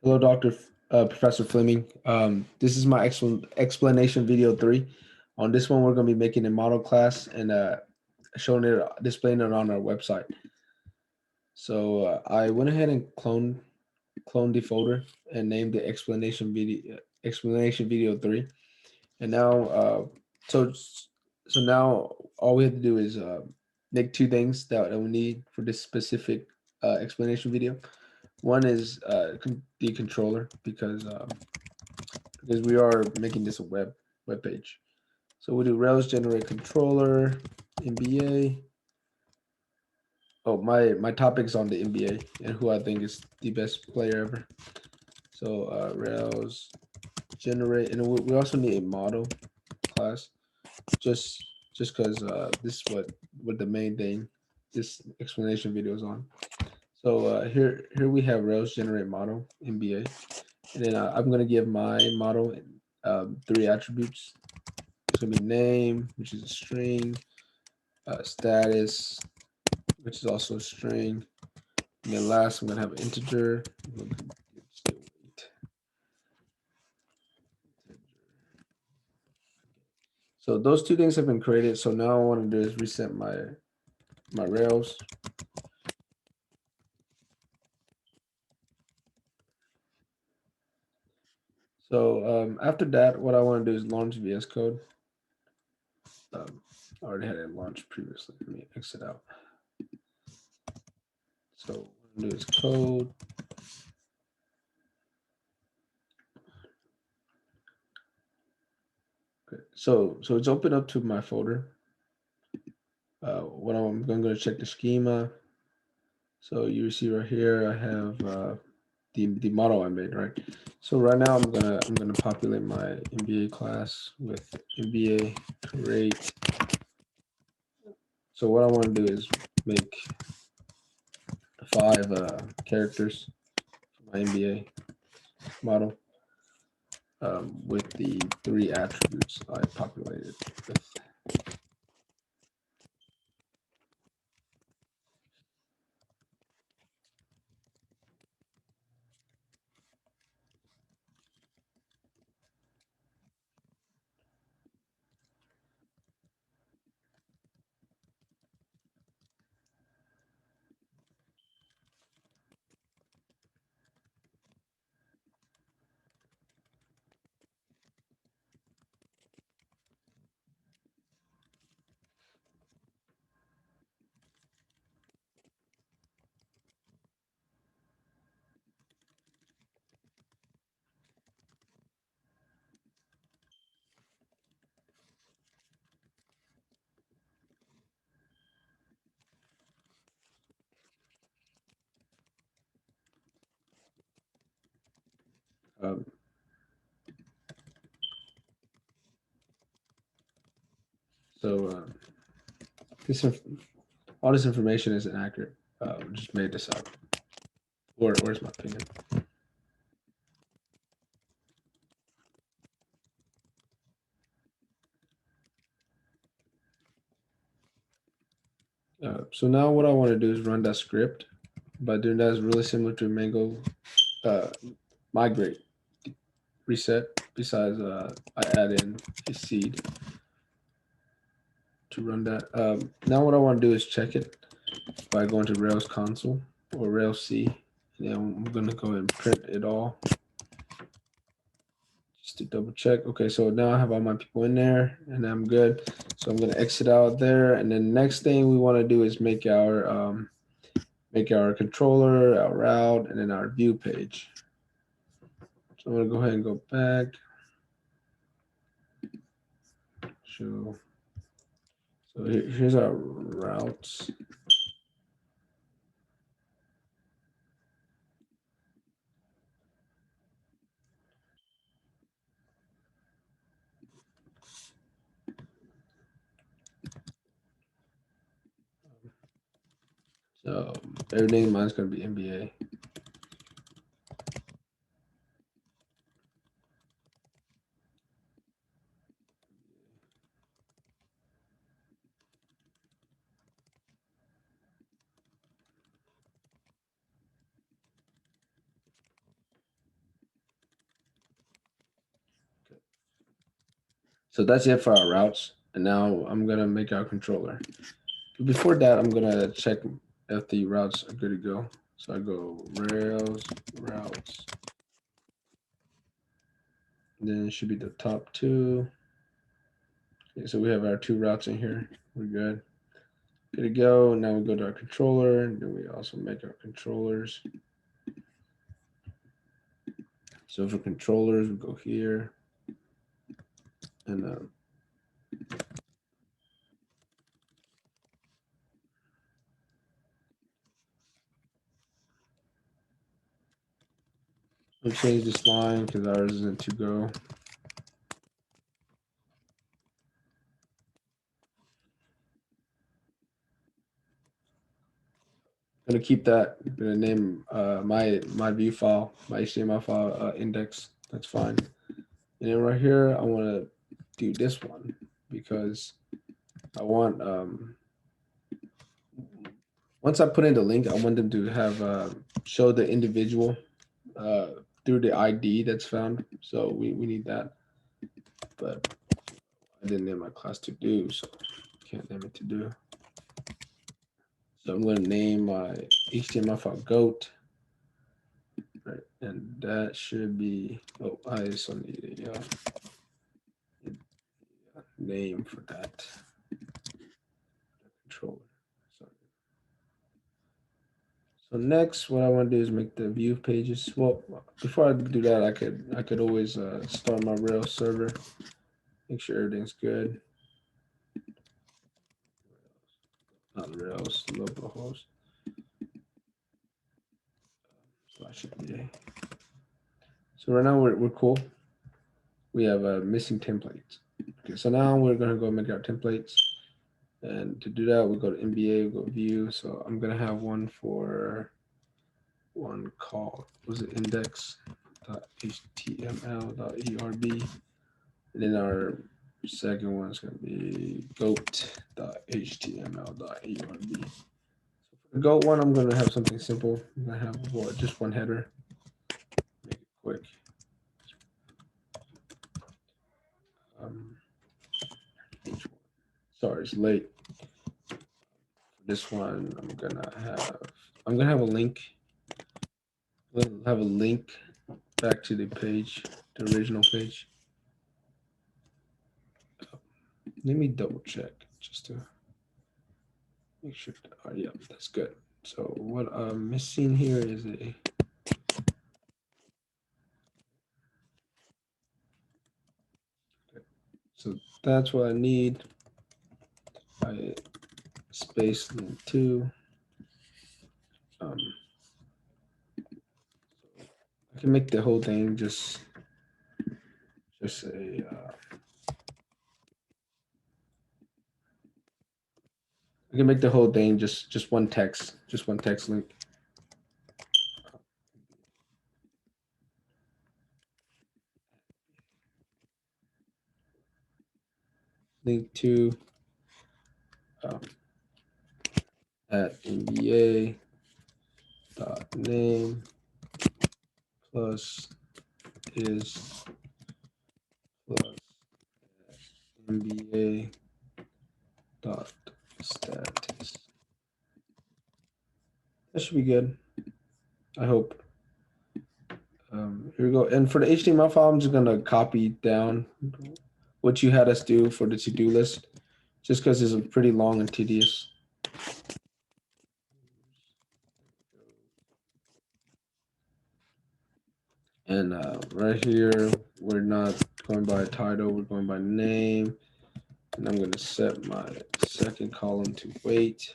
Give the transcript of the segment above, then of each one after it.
Hello, Professor Fleming. This is my explanation video 3. On this one, we're going to be making a model class and showing it, displaying it on our website. So I went ahead and cloned the folder and named the explanation video 3. And now, so so now all we have to do is make two things that we need for this specific explanation video. One is the controller because we are making this a web page. So we'll do Rails generate controller NBA. Oh, my topic's on the NBA and who I think is the best player ever. So Rails generate, and we also need a model class, just just because this is what the main thing this explanation video is on. So here we have Rails generate model NBA, and then I'm gonna give my model three attributes. It's gonna be name, which is a string, status, which is also a string, and then last I'm gonna have an integer. So those two things have been created. So now I want to do is reset my Rails. So after that, what I want to do is launch VS Code. I already had it launched previously. Let me exit out. So what I'm gonna do is code. Okay. So it's open up to my folder. What I'm going to check the schema. So you see right here, I have the model I made, right? So right now I'm gonna populate my MBA class with MBA create. So what I want to do is make 5 characters for my MBA model with the 3 attributes I populated with. Um, so this all this information isn't accurate. Just made this up. Where's my opinion? So now what I want to do is run that script. By doing that is really similar to Mango uh, migrate reset. Besides, I add in a seed to run that. Now what I want to do is check it by going to Rails console or Rails C. And then I'm going to go ahead and print it all just to double check. Okay, so now I have all my people in there and I'm good. So I'm going to exit out there. And then next thing we want to do is make our controller, our route, and then our view page. So I'm going to go ahead and go back. So here's our routes. So everything in mine is going to be NBA. So that's it for our routes. And now I'm gonna make our controller. But before that, I'm gonna check if the routes are good to go. So I go Rails routes. And then it should be the top two. Okay, so we have our two routes in here. We're good. Good to go. Now we go to our controller, and then we also make our controllers. So for controllers, we go here, and we'll change this line because ours isn't to go. I'm gonna keep that. I'm gonna name my view file, my HTML file index. That's fine. And then right here, I want to do this one because I want once I put in the link, I want them to have show the individual through the ID that's found. So we need that, but I didn't name my class to do, so can't name it to do. So I'm going to name my HTML file goat, right? And that should be, oh, I also need a name for that controller. So next, what I want to do is make the view pages. Well, before I do that, I could always start my Rails server, make sure everything's good. Not Rails, localhost. So right now we're cool. We have missing templates. Okay, so now we're gonna go make our templates. And to do that, we go to NBA, we go view. So I'm gonna have one for one called, was it index.html.erb. And then our second one is gonna be goat.html.erb. So for the goat one, I'm gonna have something simple. I'm gonna have just one header. Make it quick. Sorry, it's late. For this one, I'm gonna have a link. We'll have a link back to the page, the original page. Let me double check just to make sure. Oh, yeah, that's good. So what I'm missing here is a. So that's what I need. I space link 2. I can make the whole thing just a. I can make the whole thing just one text link. Link to at NBA dot name plus is plus NBA dot status. That should be good. I hope. Here we go. And for the HTML file, I'm just gonna copy down what you had us do for the to-do list, just because it's pretty long and tedious. And right here, we're not going by title, we're going by name. And I'm going to set my second column to weight.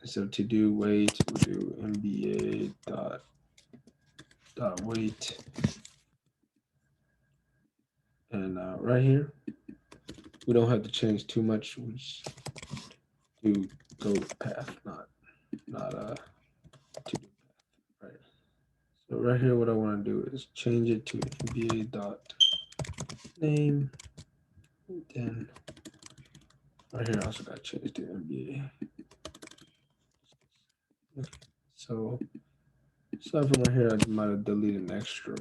Instead of to do weight, we'll do MBA dot weight. And right here, we don't have to change too much. We just do go path, not to do path, right? So right here, what I want to do is change it to MBA dot name. Then right here, I also got to change to MBA. Okay. So aside from right here, I might have deleted an extra.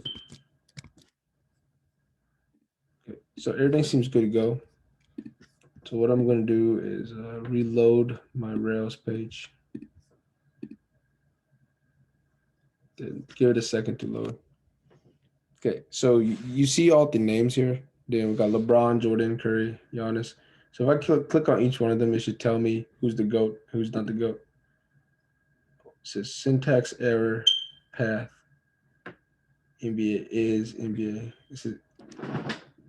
So everything seems good to go. So what I'm going to do is reload my Rails page. Then give it a second to load. Okay, so you see all the names here. Then we got LeBron, Jordan, Curry, Giannis. So if I click on each one of them, it should tell me who's the GOAT, who's not the GOAT. It says syntax error, path, NBA is NBA. This is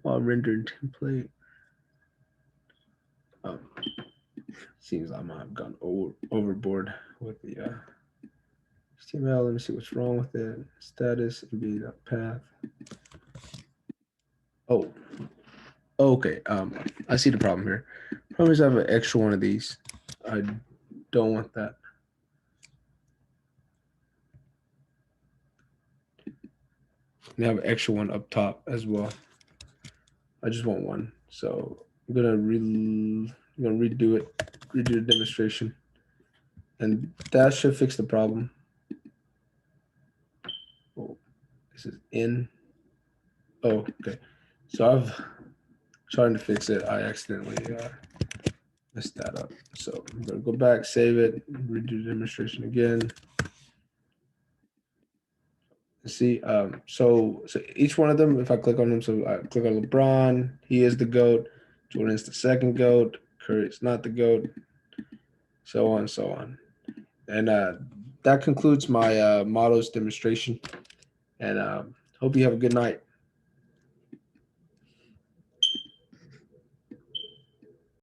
all rendered template. Seems I might have gone overboard with the HTML. Let me see what's wrong with it. Status, NBA path. Oh, okay. I see the problem here. Problem is I have an extra one of these. I don't want that. And I have an extra one up top as well. I just want one. So I'm gonna redo it, redo the demonstration. And that should fix the problem. Oh, this is in. Oh, okay. So I've trying to fix it. I accidentally messed that up. So I'm gonna go back, save it, redo the demonstration again. See, so each one of them, if I click on them, so I click on LeBron, he is the GOAT. Jordan's the second GOAT. Curry's not the GOAT. So on, so on. And that concludes my models demonstration. And hope you have a good night.